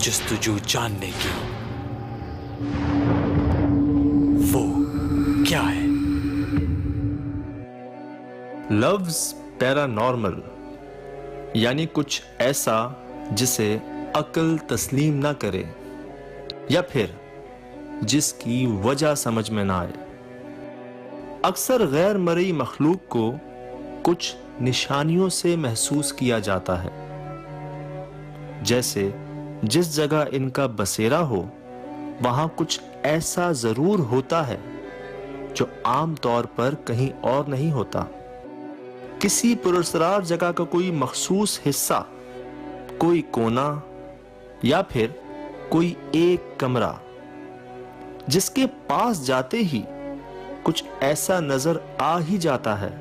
जस्तजू जानने की, वो क्या है? लव्स पैरानॉर्मल यानी कुछ ऐसा जिसे अक्ल तस्लीम ना करे या फिर जिसकी वजह समझ में ना आए। अक्सर गैर मरई मखलूक को कुछ निशानियों से महसूस किया जाता है, जैसे जिस जगह इनका बसेरा हो वहां कुछ ऐसा जरूर होता है जो आम तौर पर कहीं और नहीं होता। किसी पुरस्कार जगह का कोई मखसूस हिस्सा, कोई कोना या फिर कोई एक कमरा जिसके पास जाते ही कुछ ऐसा नजर आ ही जाता है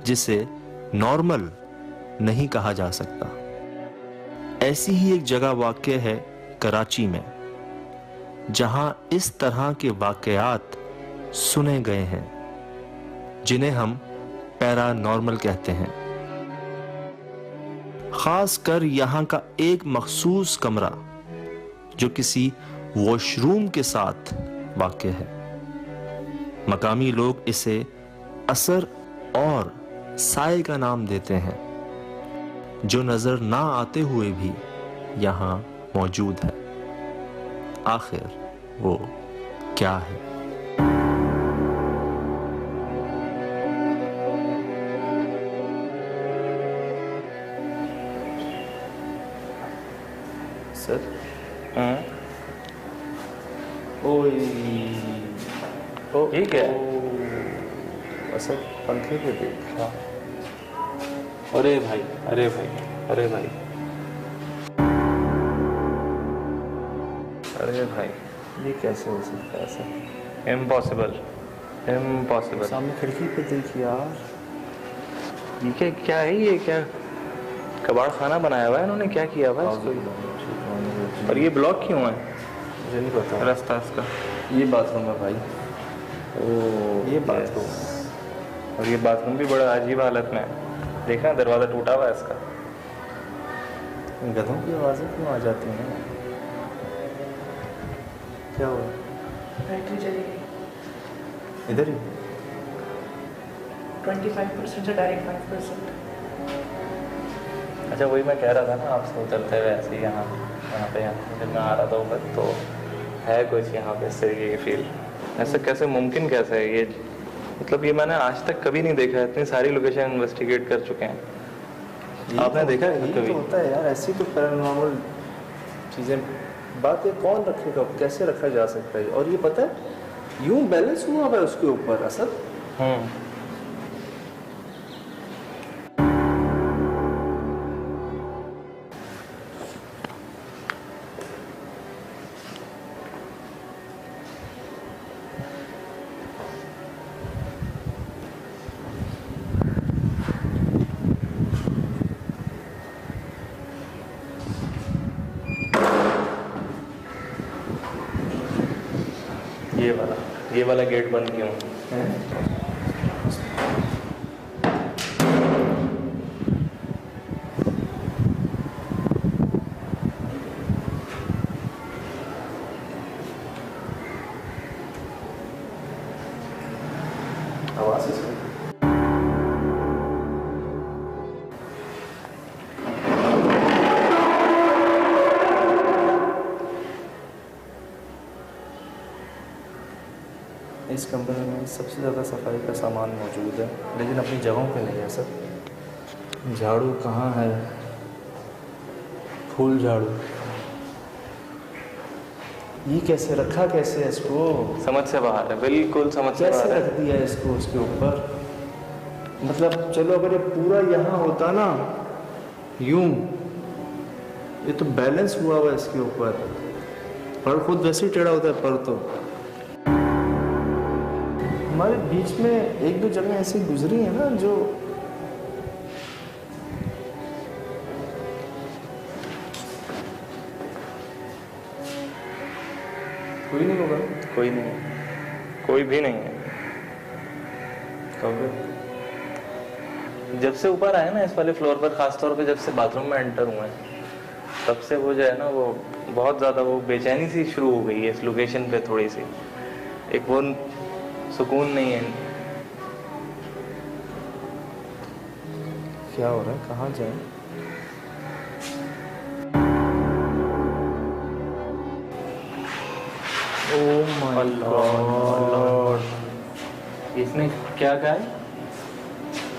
जिसे नॉर्मल नहीं कहा जा सकता। ऐसी ही एक जगह वाक़ है कराची में, जहां इस तरह के वाक़यात सुने गए हैं जिन्हें हम पैरानॉर्मल कहते हैं। खास कर यहां का एक मखसूस कमरा जो किसी वॉशरूम के साथ वाक़ है। मकामी लोग इसे असर और साए का नाम देते हैं, जो नजर ना आते हुए भी यहां मौजूद है। आखिर वो क्या है? सर ये क्या है? असर पंखे पे देखा। अरे भाई, अरे भाई, अरे भाई, अरे भाई, ये कैसे हो सकता है सर? Impossible, impossible. सामने खिड़की पे देखिए यार। ये क्या है? ये क्या कबाड़ खाना बनाया हुआ है इन्होंने? क्या किया हुआ है इसको? और ये ब्लॉक क्यों है? मुझे नहीं पता रास्ता इसका। ये बाथरूम है भाई। ओह, ये बाथरूम। और ये बाथरूम भी बड़ा अजीब हालत में है। देखना दरवाजा टूटा हुआ है इसका। गधों की आवाज़ें क्यों आ जाती हैं? क्या हुआ? बैटरी चली गई। इधर ही 25% से डायरेक्ट 5%। अच्छा, वही मैं कह रहा था ना आपसे उतरते हुए ऐसे ही यहाँ पे जब मैं आ रहा था ऊपर, तो है कुछ यहाँ पे इस तरीके की फील। ऐसा कैसे मुमकिन, कैसे है ये? मतलब ये मैंने आज तक कभी नहीं देखा। इतनी सारी लोकेशन इन्वेस्टिगेट कर चुके हैं। आपने देखा है ये कभी? तो होता है यार, ऐसी तो पैरानॉर्मल चीज़ें। बात है कौन रखेगा, कैसे रखा जा सकता है? और ये पता है यूं बैलेंस हुआ हुआ है उसके ऊपर असर। ये वाला गेट बंद क्यों? आवाज़ इसमें इस कंपनी में सबसे ज़्यादा सफाई का सामान मौजूद है, लेकिन अपनी जगहों पे नहीं है सर। झाड़ू कहाँ है? फूल झाड़ू। ये कैसे रखा, कैसे है इसको? समझ से बाहर है, बिल्कुल समझ से कैसे बाहर है। रख दिया है इसको उसके ऊपर? मतलब चलो अगर ये पूरा यहाँ होता ना यूं, ये तो बैलेंस हुआ हुआ है इसके ऊपर। पर खुद वैसे ही टेढ़ा होता है पर तो। हमारे बीच में एक दो जगह ऐसी गुजरी है ना जो कोई नहीं होगा। कोई नहीं, कोई भी नहीं है। कब? जब से ऊपर आए ना इस वाले फ्लोर पर, खासतौर पे जब से बाथरूम में एंटर हुए हैं, तब से वो जो है ना वो बहुत ज़्यादा वो बेचैनी सी शुरू हो गई है इस लोकेशन पे, थोड़ी सी एक वो सुकून नहीं है। क्या हो रहा है, कहाँ जाए? ओह माय गॉड, इसने क्या कहा है?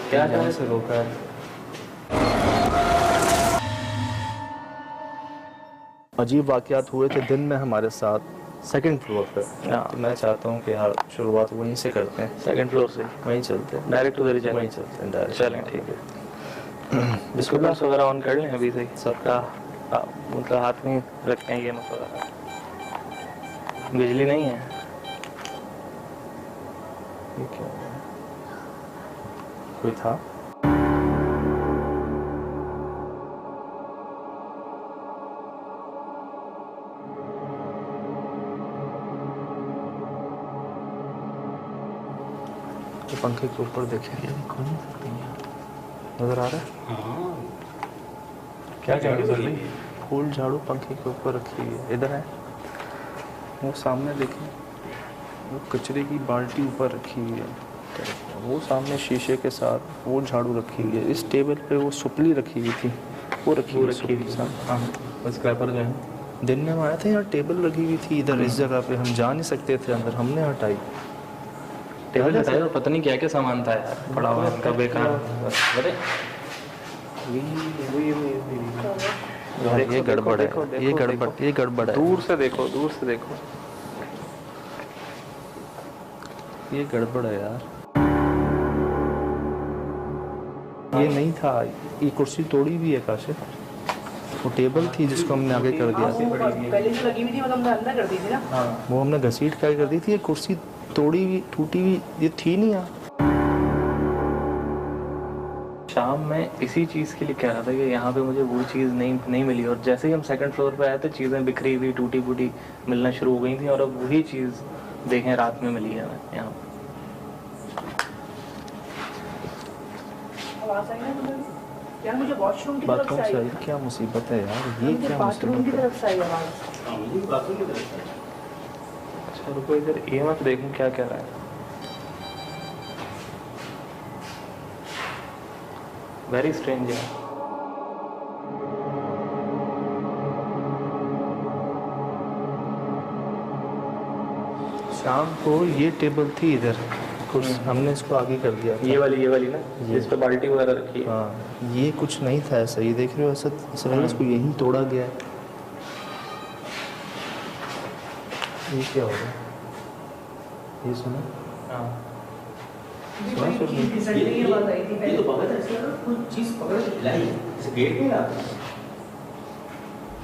क्या कहा है? से रोका है? अजीब वाकयात हुए थे दिन में हमारे साथ सेकंड फ्लोर पे। तो मैं चाहता हूँ कि यार शुरुआत वहीं से करते हैं, सेकंड फ्लोर से वहीं चलते हैं, डायरेक्ट उधर ही वहीं चलें। चलते हैं डायरेक्ट। चलें ठीक है। बिस्कुट वगैरह ऑन कर लें अभी से सबका, उनका हाथ में रखते हैं ये मत वगैरह। बिजली नहीं है। ये क्या हो रहा है? कोई था? तो पंखे के ऊपर देखें, नजर आ रहा है? क्या झाड़ू कर रही? फूल झाड़ू पंखे के ऊपर रखी हुई है। इधर है, वो सामने देखें, वो कचरे की बाल्टी ऊपर रखी हुई है। वो सामने शीशे के साथ वो झाड़ू रखी हुई है। इस टेबल पे वो सुपली रखी हुई थी, वो रखी हुई है। हाँ, बस स्क्रैपर जो है दिन में हम आए थे, यहाँ टेबल लगी हुई थी इधर, इस जगह पे हम जा नहीं सकते थे अंदर, हमने हटाई। टेबल हटाया और पता नहीं क्या क्या सामान था यार पड़ा हुआ है इनका बेकार। अरे यार ये गड़बड़ है, ये गड़बड़ है, दूर से देखो, दूर से देखो। ये गड़बड़ है यार। ये नहीं था, ये कुर्सी तोड़ी भी है काशिफ। वो टेबल थी जिसको हमने आगे कर दिया। पहले से लगी हुई थी, मतलब हमने अंदर कर दी थी ना। हाँ, वो हमने घसीट कर दी थी। ये कुर्सी तोड़ी हुई टूटी हुई ये थी नहीं यहाँ। शाम में इसी चीज़ के लिए कह रहा था कि यहाँ पे मुझे वो चीज़ नहीं मिली, और जैसे ही हम सेकंड फ्लोर पे आए थे चीज़ें बिखरी हुई टूटी फूटी मिलना शुरू हो गई थी, और अब वही चीज़ देखें रात में मिली है हमें यहाँ पे। आवाज आई ना तुम्हें यार? मुझे वॉशरूम की तरफ बाथरूम से से आई, आई, क्या मुसीबत है यार, ये क्या बाथरूम की मुसीबत है? तरफ से आई आवाज। अच्छा रुको, इधर ये मत देखूँ क्या कह रहा है। वेरी स्ट्रेंज है। शाम को ये टेबल थी इधर, कुछ हमने इसको आगे कर दिया था। ये वाली ना जिस पे बाल्टी वगैरह रखी है। हाँ, ये कुछ नहीं था ऐसा, ये देख रहे हो, ऐसा ऐसा लग रहा है इसको यहीं तोड़ा गया है। ये क्या हो रहा है? ये सुना? हाँ ये आवाज आई थी पहले।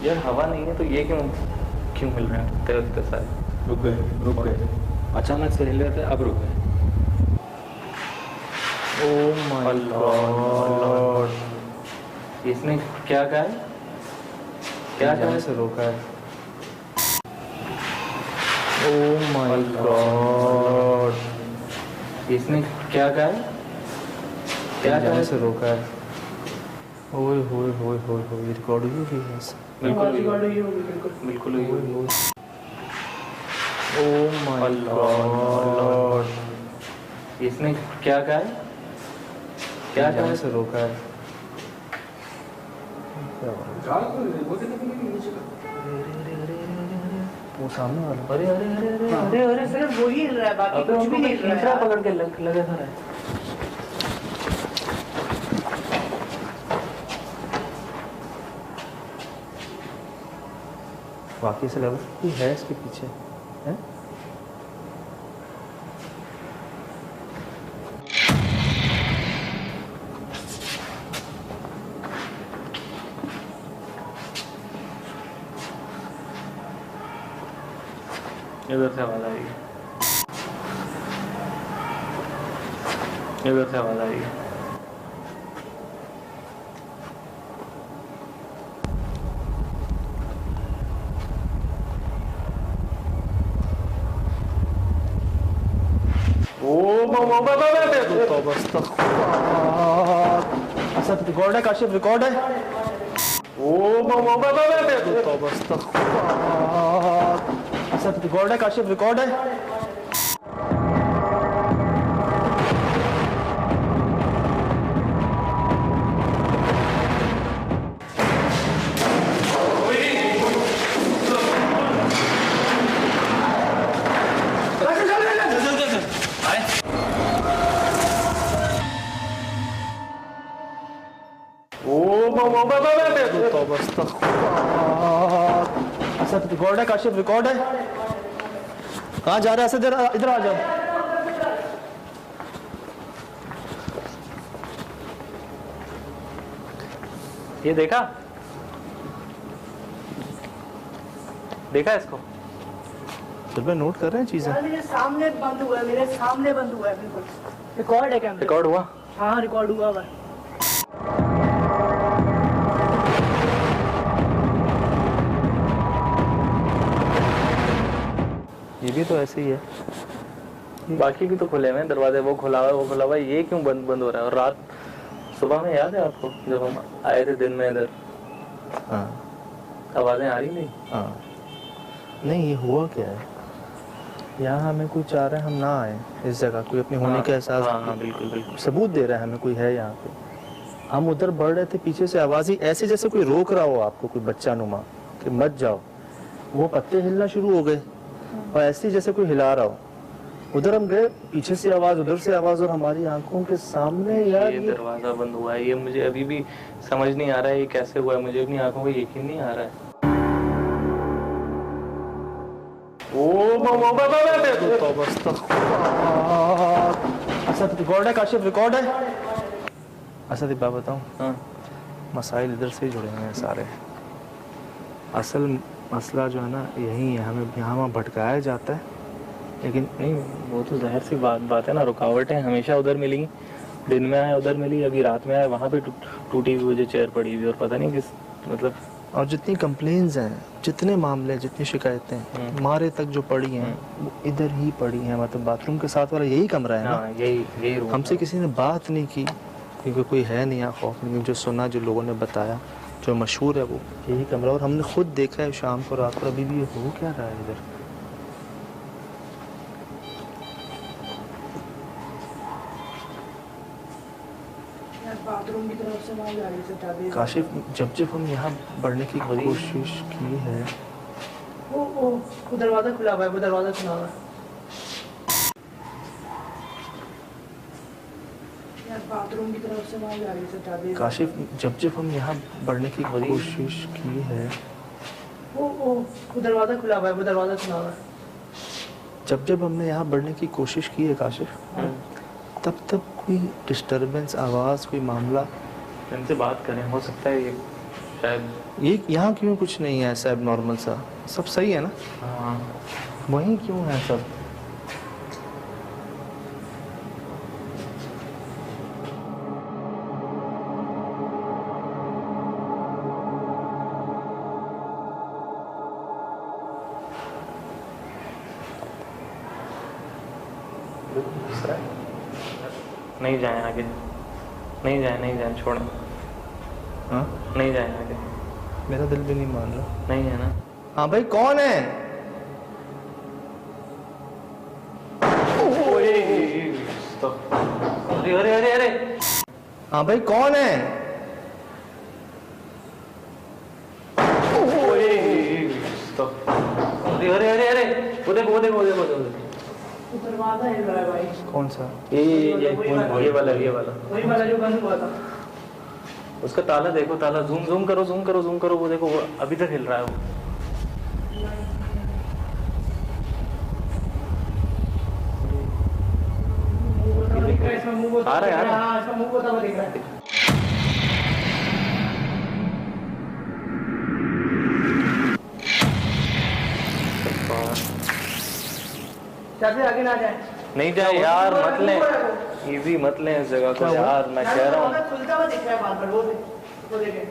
यार हवा नहीं है तो ये क्यों क्यों मिल रहे हैं इतने सारे? रुक गए अचानक से हिल रहे थे, अब रुक गए। ओह माय गॉड, इसने क्या कहा है? क्या कहा है? से रोका है? ओह माय गॉड, इसने क्या कहा है? क्या कहा है? से रोका है? ओए होए होए होए होए, रिकॉर्ड हुई है ऐसा? बिल्कुल रिकॉर्ड हुई होगी, बिल्कुल। बिल्कुल हुई होगी। ओह माय गॉड, इसने क्या कहा है? क्या कहा है? से रोका है? क्या हो रहा है? वो सामने वाला। अरे अरे अरे अरे अरे अरे सिर्फ वही हिल रहा है, बाकी कुछ भी नहीं हिल रहा है। पकड़ के लगे खड़ा है। वाकई से लगा कोई है इसके पीछे, है? इधर से आवाज आ रही है, इधर से आवाज आ रही है। रिकॉर्ड है काशिफ, रिकॉर्ड है। सब रिकॉर्ड है काशिफ, रिकॉर्ड है। सब रिकॉर्ड है काशिफ, रिकॉर्ड है। कहाँ जा रहा है? इधर आ जाओ। ये देखा इसको? फिर मैं नोट कर रहे हैं चीजें। मेरे सामने बंद हुआ है, मेरे सामने बंद हुआ है बिल्कुल। रिकॉर्ड है कैमरे? रिकॉर्ड हुआ? हाँ रिकॉर्ड हुआ है। ये भी तो ऐसे ही है। बाकी भी तो खुले हुए हैं दरवाजे, वो खुला हुआ है, ये क्यों बंद हो रहा है? और रात सुबह में याद है आपको जब हम आए थे दिन में इधर? हाँ आवाजें आ रही नहीं? हाँ नहीं, ये हुआ क्या है? यहाँ हमें कोई चाह रहा है हम ना आए इस जगह, कोई अपने होने का एहसास। हाँ बिल्कुल बिल्कुल सबूत दे रहा है हमें कोई है यहाँ पे। हम उधर बढ़ रहे थे, पीछे से आवाज ही ऐसे जैसे कोई रोक रहा हो आपको, कोई बच्चा नुमा कि मत जाओ। वो पत्ते हिलना शुरू हो गए और ऐसे जैसे कोई हिला रहा हो। उधर हम गए, पीछे से आवाज, उधर से आवाज, और हमारी आंखों के सामने यार ये दरवाजा बंद हुआ है। ये मुझे अभी भी समझ नहीं आ रहा है ये कैसे हुआ है, मुझे अपनी आंखों को यकीन नहीं आ रहा है। असद रिकॉर्ड है काशिफ, रिकॉर्ड है। असद एक बात बताऊं? हाँ मसाइल इधर से ही जुड़े हुए हैं सारे। असल मसला जो है ना यही है, हमें यहाँ वहाँ भटकाया जाता है, लेकिन नहीं वो तो जाहिर सी बात है ना, रुकावटें हमेशा उधर मिली। दिन में आए उधर मिली, अभी रात में आए वहाँ पे टूटी हुई जो चेयर पड़ी हुई, और पता नहीं किस मतलब। और जितनी कंप्लेन्स हैं, जितने मामले, जितनी शिकायतें हमारे तक जो पड़ी हैं वो इधर ही पड़ी हैं। मतलब बाथरूम के साथ वाला यही कमरा है ना, यही रूम। हमसे किसी ने बात नहीं की क्योंकि कोई है नहीं यहाँ खौफ नहीं। जो सुना, जो लोगों ने बताया, जो मशहूर है वो यही कमरा, और हमने खुद देखा है शाम को, रात को। अभी भी हो क्या रहा है इधर? बाथरूम की तरफ से आवाज आ रही है चाबी। काशिफ, जब हम यहाँ बढ़ने की कोशिश की है, वो दरवाजा खुला हुआ है, वो दरवाजा खुला हुआ है। यार बाथरूम की तरफ से आवाज आ रही है चाबी। काशिफ, जब हम यहाँ बढ़ने की कोशिश की है, वो दरवाजा खुला हुआ है, वो दरवाजा खुला हुआ है। जब हमने यहाँ बढ़ने की कोशिश की है काशिफ, तब कोई डिस्टर्बेंस, आवाज, कोई मामला। इनसे बात करें, हो सकता है ये शायद। ये यहाँ क्यों कुछ नहीं है ऐसा नॉर्मल सा? सब सही है ना? हाँ वहीं क्यों है सब? नहीं जाए आगे, नहीं जाए, छोड़ें। हाँ नहीं जाए आगे, मेरा दिल भी नहीं मान रहा। नहीं है ना? हाँ भाई कौन है? अरे अरे अरे, हाँ भाई कौन है? अरे अरे अरे, वो देखो। दरवाजा हिल रहा है भाई। कौन सा? ये वाला वही वाला जो बंद हुआ था। उसका ताला देखो, ताला जूम करो, वो देखो, वो अभी तक हिल रहा है वो। आ रहा है। हाँ इसका मुंह होता हुआ दिख रहा है। चाबी आगे ना जाए। नहीं जाए यार, मत लें, इजी मत लें इस जगह को यार, मैं कह रहा हूँ खुलता हुआ दिख रहा है बार-बार, वो देखें।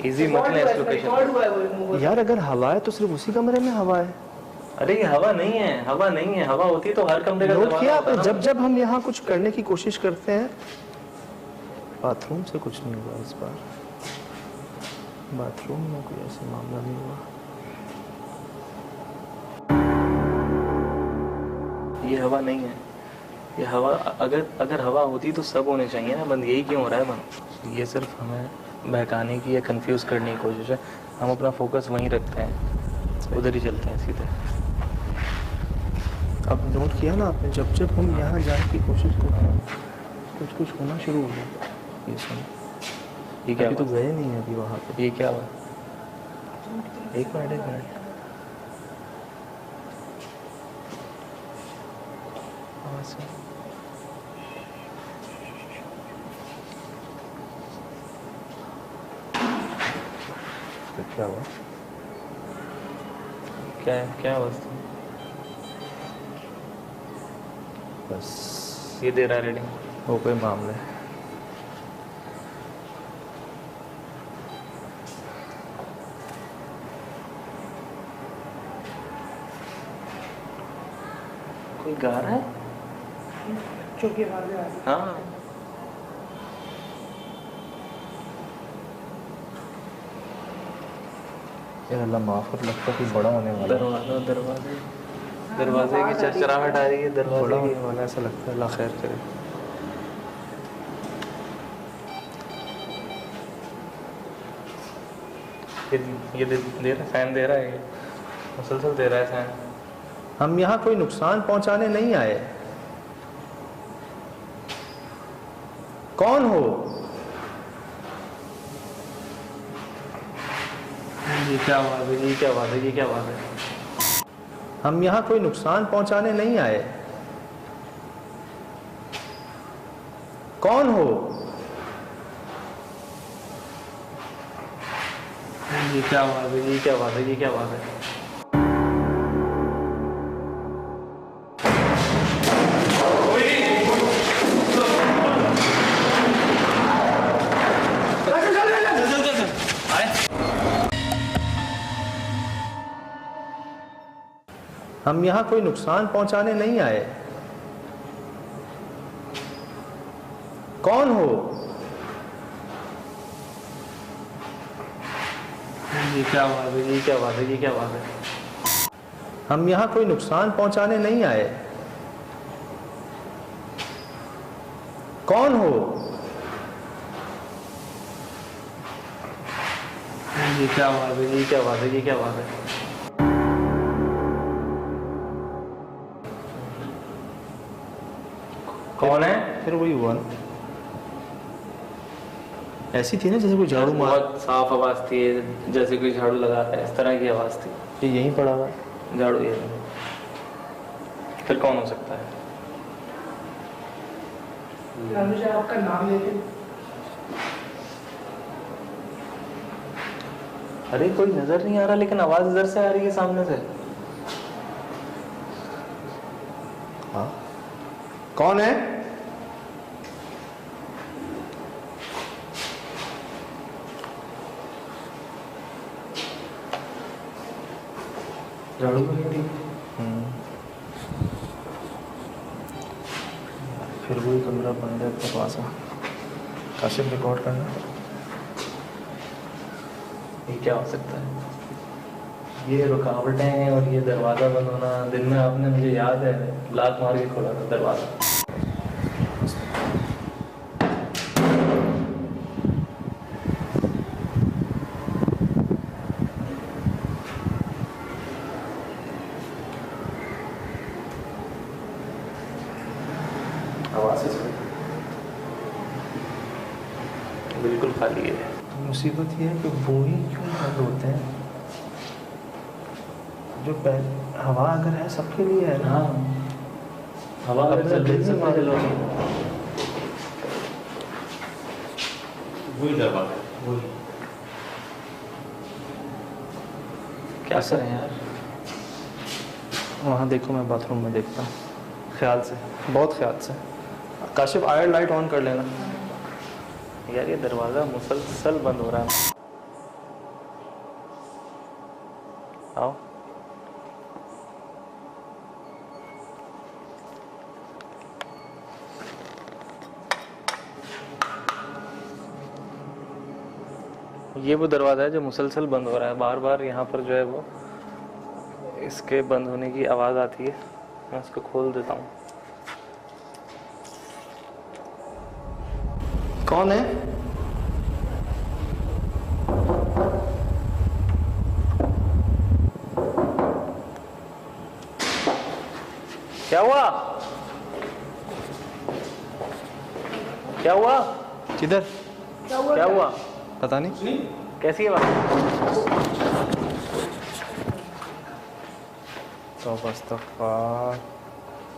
इजी मत लें इस लोकेशन। रिकॉर्ड हुआ है वो। यार अगर हवा है तो सिर्फ उसी कमरे में हवा है। अरे ये हवा नहीं है, हवा होती तो हर कमरे का नोट दरवाजा किया होता आपने? ना। जब हम यहाँ कुछ करने की कोशिश करते हैं, बाथरूम से कुछ नहीं हुआ इस बार। बाथरूम में कोई ऐसा मामला नहीं हुआ। ये हवा नहीं है, ये हवा अगर हवा होती तो सब होने चाहिए ना बंद, यही क्यों हो रहा है बंद? ये सिर्फ हमें बहकाने की या कंफ्यूज करने की कोशिश है। हम अपना फोकस वहीं रखते हैं, उधर ही चलते हैं सीधे। अब नोट किया ना आपने, जब जब हम यहाँ जाने की कोशिश करते हैं कुछ कुछ होना शुरू हो जाता है। ये सुन, ये क्या अभी तो हुआ? गए नहीं है अभी वहाँ पे। ये क्या हुआ? एक मिनट आवाज़ सुन। तो क्या हुआ? क्या अवस्था? बस ये दे रहा है रीडिंग। वो कोई मामला है। कोई गा रहा है? चौकी आवाज़ें आ रही हैं। हाँ, यार अल्लाह माफ़ कर, लगता है कि बड़ा होने वाला है। दरवाजे की चरचराहट आ रही है। बड़ा दरवाजे होने की वाला है, ऐसा लगता है। अल्लाह खैर करे। ये दे रहा है, फैन दे रहा है, ये मुसलसल दे रहा है फैन। हम यहाँ कोई नुकसान पहुँचाने नहीं आए। कौन हो? ये क्या आवाज़ है? ये क्या आवाज़ है? ये क्या आवाज़ है? हम यहाँ कोई नुकसान पहुँचाने नहीं आए। कौन हो? ये क्या आवाज़ है? ये क्या आवाज़ है? ये क्या आवाज़ है? हम यहाँ कोई नुकसान पहुँचाने नहीं आए। कौन हो? ये क्या आवाज़ है? ये क्या आवाज़ है? ये क्या आवाज़ है? हम यहाँ कोई नुकसान पहुँचाने नहीं आए। कौन हो? ये क्या आवाज़ है? ये क्या आवाज़ है? ये क्या आवाज़ है? कौन है? फिर वही हुआ ना, ऐसी थी ना जैसे कोई झाड़ू मार। बहुत साफ आवाज़ थी, जैसे कोई झाड़ू लगा रहा है, इस तरह की आवाज़ थी। ये यहीं पड़ा हुआ है। झाड़ू ये फिर कौन हो सकता है? मुझे आपका नाम लेते। अरे कोई नजर नहीं आ रहा, लेकिन आवाज़ इधर से आ रही है, सामने से। हाँ, कौन है? झाड़ू भी नहीं रही। फिर वही कमरा बंद है अपने पास। काशिफ रिकॉर्ड करना। ये क्या हो सकता है? ये रुकावटें हैं और ये दरवाज़ा बंद होना। दिन में आपने, मुझे याद है, लात मार के खोला था दरवाज़ा। आवाज़ बिल्कुल खाली है। मुसीबत ये है कि वो ही क्यों बंद होते हैं जो हवा अगर है सबके लिए है ना। हाँ, हवा अगर अपना चल दिल रही से है मान लो। वही दरवाजा वही क्या करें यार? वहाँ देखो, मैं बाथरूम में देखता हूँ। ख्याल से, बहुत ख्याल से। काशिफ आयर लाइट ऑन कर लेना। यार ये दरवाज़ा मुसलसल बंद हो रहा है। आओ। ये वो दरवाज़ा है जो मुसलसल बंद हो रहा है, बार बार यहाँ पर जो है वो इसके बंद होने की आवाज़ आती है। मैं इसको खोल देता हूँ। कौन है? क्या हुआ? क्या हुआ? किधर? क्या हुआ? पता नहीं। कैसी है बात? तौबा अस्तगफार।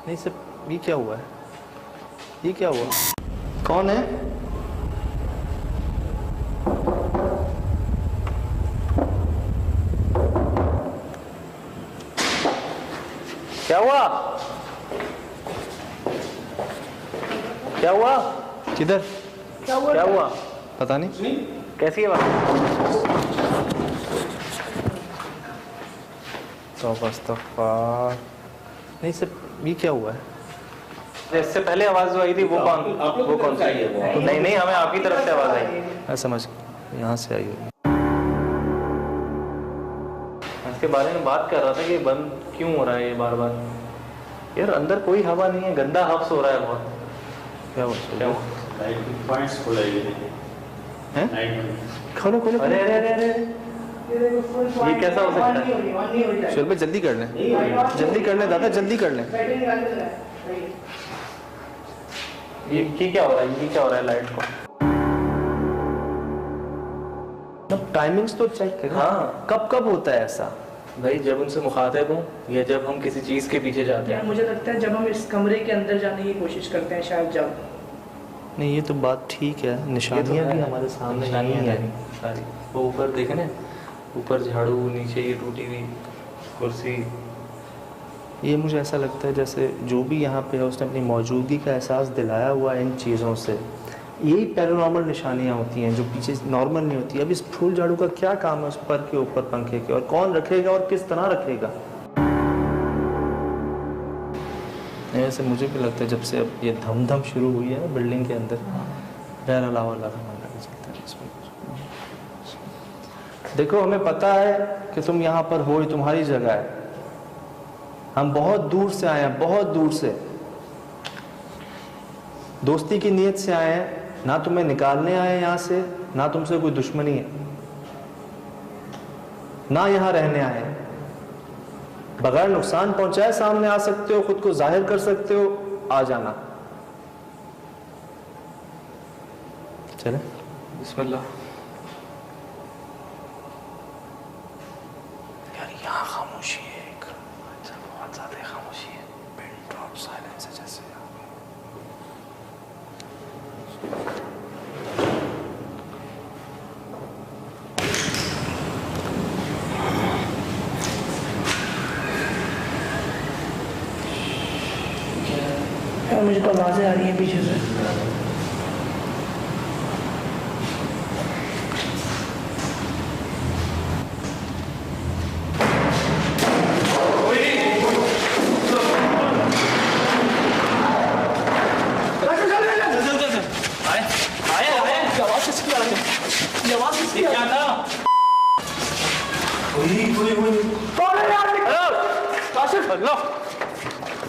नहीं सर, ये क्या हुआ है? ये क्या हुआ? कौन है? क्या हुआ? क्या हुआ? किधर? क्या हुआ? पता नहीं। कैसी है बात? तौबा अस्तगफार। नहीं सर, ये क्या हुआ है? इससे पहले आवाज जो आई थी वो कौन? वो कौन सी? नहीं नहीं, हमें आपकी तरफ से आवाज आई। मैं समझ, यहाँ से आई होगी। इसके बारे में बात कर रहा था कि बंद क्यों हो रहा है ये बार बार। यार अंदर कोई हवा नहीं है, गंदा हफ्स हो रहा है बहुत। क्या हुआ? क्या हुआ? पॉइंट्स खोलेंगे हैं? नाइट खोलो खोलो। अरे अरे अरे अरे, ये कैसा हो सकता है? चल भाई जल्दी कर लें, जल्दी कर लें दादा, जल्दी कर लें। ये क्या हो रहा है? ये क्या हो रहा है लाइट को? टाइमिंग्स तो चेक करें। हाँ, कब कब होता है ऐसा? भाई जब उनसे मुखातिब हूँ या जब हम किसी चीज के पीछे जाते हैं। मुझे लगता है जब हम इस कमरे के अंदर जाने की कोशिश करते हैं, शायद जब। नहीं ये तो बात ठीक है, निशानियाँ भी हमारे सामने निशानियाँ नहीं हैं है। सारी। वो ऊपर देखे ना, ऊपर झाड़ू, नीचे ये टूटी हुई कुर्सी। ये मुझे ऐसा लगता है जैसे जो भी यहाँ पे है उसने अपनी मौजूदगी का एहसास दिलाया हुआ है इन चीज़ों से। यही पैरानॉर्मल निशानियाँ होती हैं जो पीछे नॉर्मल नहीं होती। अब इस फूल झाड़ू का क्या काम है उस पर के ऊपर पंखे के, और कौन रखेगा और किस तरह रखेगा? ऐसे मुझे भी लगता है जब से अब ये धम शुरू हुई है ना बिल्डिंग के अंदर, गैर अलावा चलता है। देखो हमें पता है कि तुम यहाँ पर हो, ये तुम्हारी जगह है। हम बहुत दूर से आए हैं, बहुत दूर से, दोस्ती की नीयत से आए हैं। ना तुम्हें निकालने आए यहाँ से, ना तुमसे कोई दुश्मनी है, ना यहाँ रहने आए हैं। बगैर नुकसान पहुंचाए सामने आ सकते हो, खुद को जाहिर कर सकते हो, आ जाना। चले बिस्मिल्लाह। यार यहाँ खामोशी है, बहुत ज्यादा खामोशी है, पिन ड्रॉप साइलेंस है जैसे। मुझे तो आवाजें आ रही हैं पीछे से।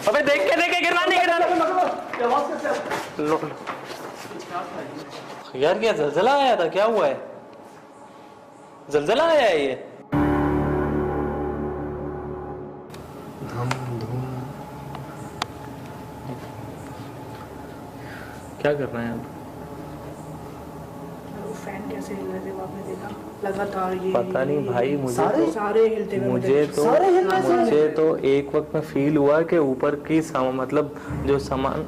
अबे देख के गिरना नहीं, गिरना। लो। यार क्या जलजला आया था? क्या हुआ है? जलजला आया है ये? धम धूम। क्या करना है अब? फैन कैसे हिल रहे थे वो आपने देखा? लगातार ये पता नहीं भाई, मुझे सारे हिलते हुए मुझे तो एक वक्त में फील हुआ कि ऊपर की मतलब जो सामान।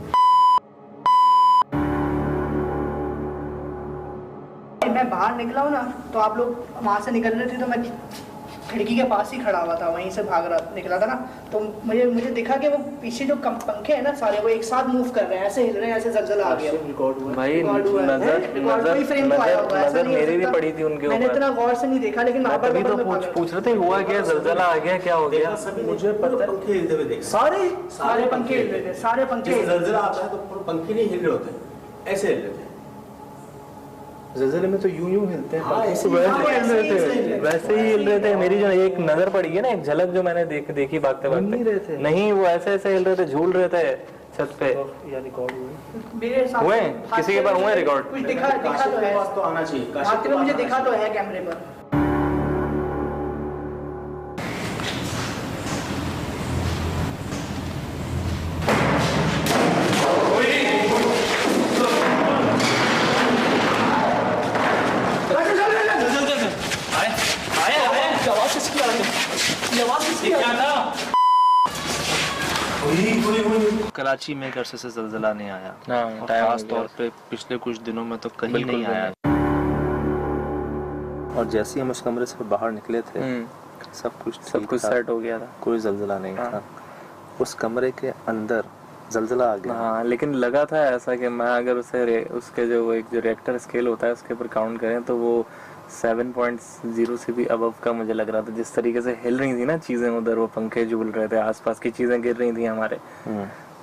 मैं बाहर निकला हूँ ना, तो आप लोग वहाँ से निकल रहे थे, तो मैं खिड़की के पास ही खड़ा हुआ था, वहीं से निकला था ना, तो मुझे दिखा कि वो पीछे जो पंखे हैं ना सारे, वो एक साथ मूव कर रहे हैं, ऐसे हिल रहे हैं, ऐसे जलजला आ गया। भाई नजर मेरी भी पड़ी थी उनके ऊपर। मैंने इतना गौर से नहीं देखा, लेकिन तभी तो पूछ रहे थे हुआ क्या, जलजला आ गया, क्या हो गया? मुझे पता है पंखे हिलते हुए देखे। सारे पंखे हिल रहे थे, सारे पंखे। जब जलजला आता है तो पंखे नहीं हिल रहे होते, ऐसे हिल रहे थे। ज़लज़ले में तो यूं हिलते हैं। हाँ, ऐसे वैसे हाँ, ही हिल ऐसे रहे ही थे, वैसे ही हिल रहे थे। मेरी जो एक नजर पड़ी है ना, एक झलक जो मैंने देखी भागते हिल नहीं रहे भागते, थे। नहीं वो ऐसे ऐसे हिल रहे थे, झूल रहे थे छत पे। या रिकॉर्ड हुए मेरे हिसाब हुए? से किसी के पास हुए रिकॉर्ड? कुछ दिखा तो काशिफ के है, पास तो आना चाहिए। काशिफ भागते के हुए मुझे पास दिखा आना तो चाहिए। है कैमरे पर। कराची में एक अरसे से ज़लज़ला नहीं आया, हाँ, और टाइम हो खास गया। तौर पे पिछले कुछ दिनों में तो कहीं बिल्कुल नहीं भी आया। और जैसे ही हम उस कमरे से बाहर निकले थे, सब कुछ सब ठीक कुछ था, सेट हो गया था। कोई ज़लज़ला नहीं हाँ। था। उस कमरे के अंदर ज़लज़ला आ गया। हाँ, लेकिन लगा था ऐसा कि मैं अगर उसके जो एक जो रिएक्टर स्केल होता है उसके ऊपर काउंट करें तो वो 7.0 से भी अबव का मुझे लग रहा था। जिस तरीके से हिल रही थी ना चीजें उधर, वो पंखे झूल रहे थे, आसपास की चीजें गिर रही थी हमारे,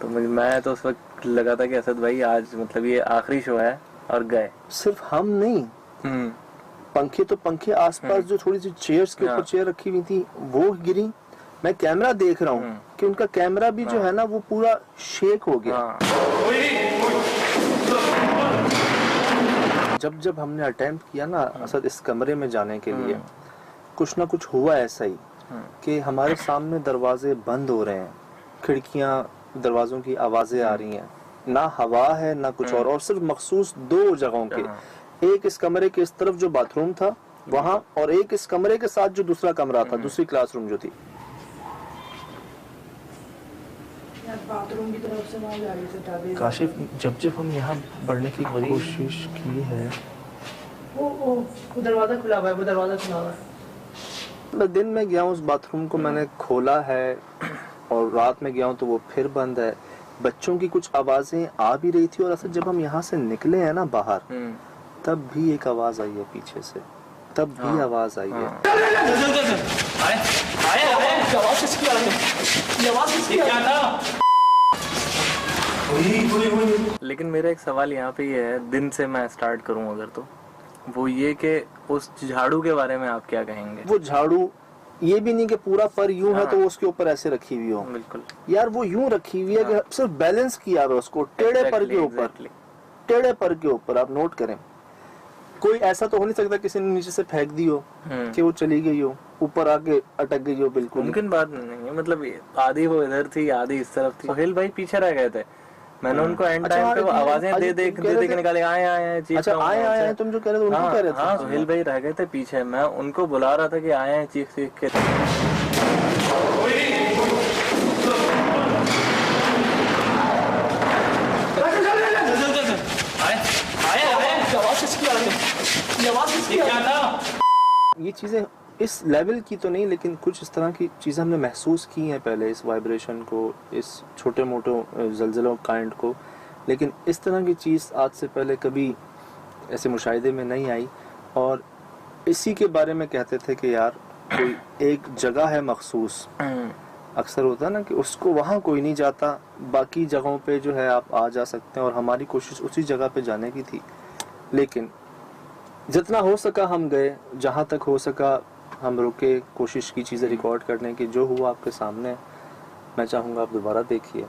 तो मैं तो उस वक्त लगा था कि असद भाई आज मतलब ये आखिरी शो है और गए। सिर्फ हम नहीं, पंखे आसपास जो थोड़ी सी चेयर्स के ऊपर चेयर रखी हुई थी वो गिरी। मैं कैमरा देख रहा हूँ कि उनका कैमरा भी जो है ना वो पूरा शेक हो गया। जब हमने अटेम्प्ट किया ना असद इस कमरे में जाने के लिए, कुछ ना कुछ हुआ ऐसा ही कि हमारे सामने दरवाजे बंद हो रहे हैं, खिड़कियां दरवाजों की आवाजें आ रही हैं, ना हवा है ना कुछ और सिर्फ मखसूस 2 जगहों के, एक इस कमरे के इस तरफ जो बाथरूम था वहां, और एक इस कमरे के साथ जो दूसरा कमरा था, दूसरी क्लासरूम जो थी। बाथरूम की तरफ से आवाज आ रही थी। काशिफ, जब हम यहाँ बढ़ने की कोशिश की है, वो दरवाजा खुला हुआ है, वो दरवाजा खुला हुआ है। मैं दिन में गया हूँ उस बाथरूम को मैंने खोला है, और रात में गया हूँ तो वो फिर बंद है। बच्चों की कुछ आवाजें आ भी रही थी, और असद जब हम यहाँ से निकले हैं ना बाहर, तब भी एक आवाज आई है पीछे से, तब भी आवाज आई है। लेकिन मेरा एक सवाल यहाँ पे ये है, दिन से मैं स्टार्ट करूँ अगर, तो वो ये कि उस झाड़ू के बारे में आप क्या कहेंगे? वो झाड़ू ये भी नहीं कि पूरा पर यूं है तो वो उसके ऊपर ऐसे रखी हुई हो। बिल्कुल यार वो यूं रखी हुई है कि सिर्फ बैलेंस किया है उसको, टेढ़े पर के ऊपर, टेढ़े पर के ऊपर। आप नोट करें, कोई ऐसा तो हो नहीं सकता किसी ने नीचे से फेंक दी हो कि वो चली गई हो, ऊपर आके अटक गई हो। बिल्कुल मुमकिन बात नहीं है। मतलब आधी वो इधर थी, आधी इस तरफ थी। सोहेल भाई पीछे रह गए थे, मैंने उनको एंड टाइम पे वो आवाजें दे के निकाले, आए चीख। अच्छा आए तुम जो कह रहे थे उनको कह रहे थे? हाँ, सोहेल भाई रह गए थे पीछे, मैं उनको बुला रहा था कि आए हैं चीख के। ये चीजें इस लेवल की तो नहीं, लेकिन कुछ इस तरह की चीजें हमने महसूस की हैं पहले, इस वाइब्रेशन को, इस छोटे मोटे ज़लज़लों काइंड को, लेकिन इस तरह की चीज़ आज से पहले कभी ऐसे मुशाहिदे में नहीं आई। और इसी के बारे में कहते थे कि यार कोई एक जगह है मखसूस, अक्सर होता है ना कि उसको वहाँ कोई नहीं जाता, बाकी जगहों पे जो है आप आ जा सकते हैं, और हमारी कोशिश उसी जगह पे जाने की थी। लेकिन जितना हो सका हम गए, जहाँ तक हो सका हम रुके, कोशिश की चीज़ें रिकॉर्ड करने की। जो हुआ आपके सामने, मैं चाहूँगा आप दोबारा देखिए।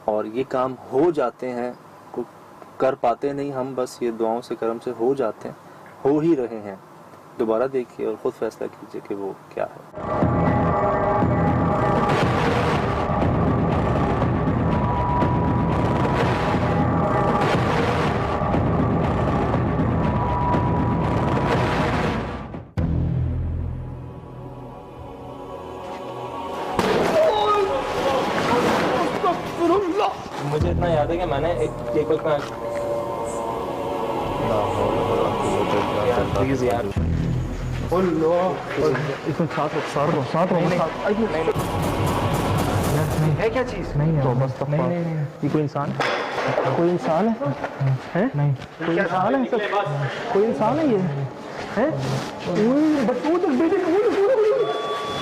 और ये काम हो जाते हैं, कर पाते नहीं हम, बस ये दुआओं से करम से हो जाते हैं, हो ही रहे हैं। दोबारा देखिए और ख़ुद फैसला कीजिए कि वो क्या है। मुझे इतना याद है कि मैंने एक वक्त में प्लीज यार इसमें साथ है क्या चीज? नहीं है तो बस नहीं ये कोई इंसान है? कोई इंसान है? नहीं कोई इंसान है? कोई इंसान है ये है? बस वो तो बेटे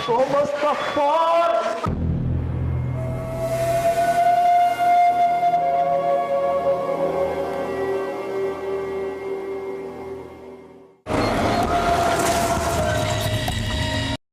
तो मुस्तफा